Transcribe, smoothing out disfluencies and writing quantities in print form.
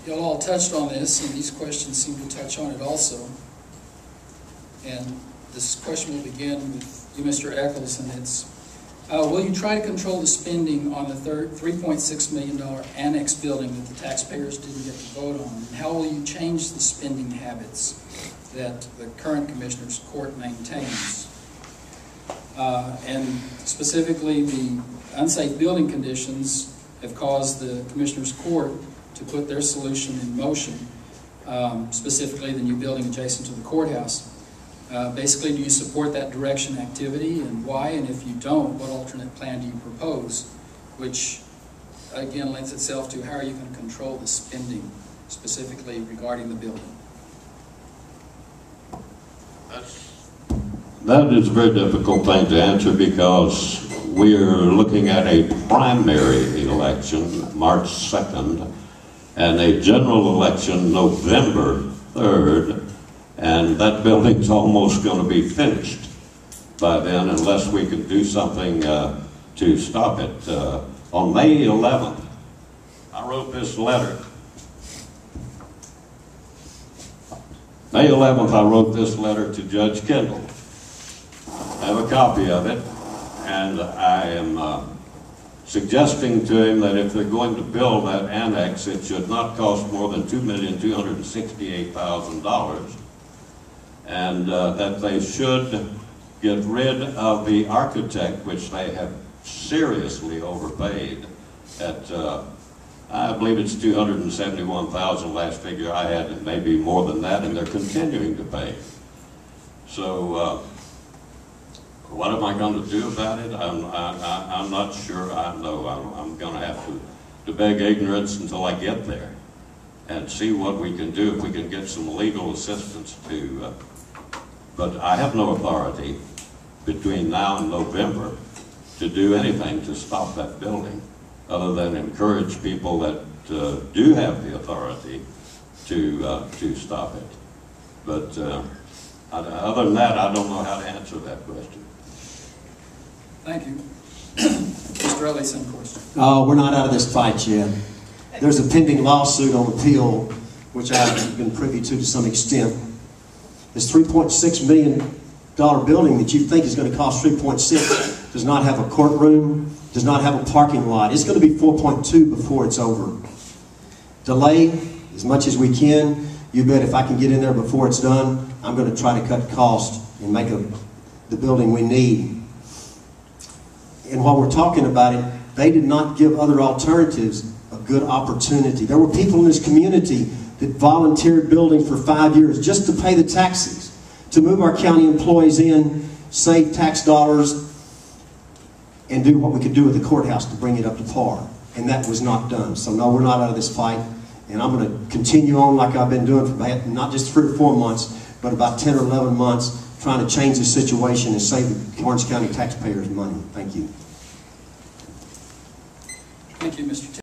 y'all all touched on this, and these questions seem to touch on it also. And this question will begin with you, Mr. Eccles, and it's, will you try to control the spending on the $3.6 million annex building that the taxpayers didn't get to vote on? And how will you change the spending habits that the current Commissioners Court maintains? And specifically, the unsafe building conditions have caused the Commissioners Court to put their solution in motion, specifically the new building adjacent to the courthouse. Basically, do you support that direction activity, and why? And if you don't, what alternate plan do you propose? Which, again, lends itself to how are you going to control the spending, specifically regarding the building? That is a very difficult thing to answer because we're looking at a primary election, March 2nd, and a general election, November 3rd. And that building's almost going to be finished by then unless we can do something to stop it. On May 11th, I wrote this letter. May 11th, I wrote this letter to Judge Kendall. I have a copy of it, and I am suggesting to him that if they're going to build that annex, it should not cost more than $2,268,000. And that they should get rid of the architect, which they have seriously overpaid at, I believe it's $271,000 last figure I had, and maybe more than that, and they're continuing to pay. So what am I going to do about it? I'm not sure. I know I'm going to have to beg ignorance until I get there and see what we can do, if we can get some legal assistance to, but I have no authority between now and November to do anything to stop that building, other than encourage people that do have the authority to stop it. But other than that, I don't know how to answer that question. Thank you. Mr. Ellie, same question. We're not out of this fight yet. There's a pending lawsuit on appeal, which I've been privy to some extent. This $3.6 million building that you think is going to cost $3.6 does not have a courtroom, does not have a parking lot. It's going to be $4.2 before it's over. Delay as much as we can. You bet if I can get in there before it's done, I'm going to try to cut cost and make the building we need. And while we're talking about it, they did not give other alternatives a good opportunity. There were people in this community that volunteered building for 5 years just to pay the taxes, to move our county employees in, save tax dollars, and do what we could do with the courthouse to bring it up to par. And that was not done. So no, we're not out of this fight. And I'm going to continue on like I've been doing for not just 3 or 4 months, but about 10 or 11 months, trying to change the situation and save the Karnes County taxpayers money. Thank you. Thank you, Mr.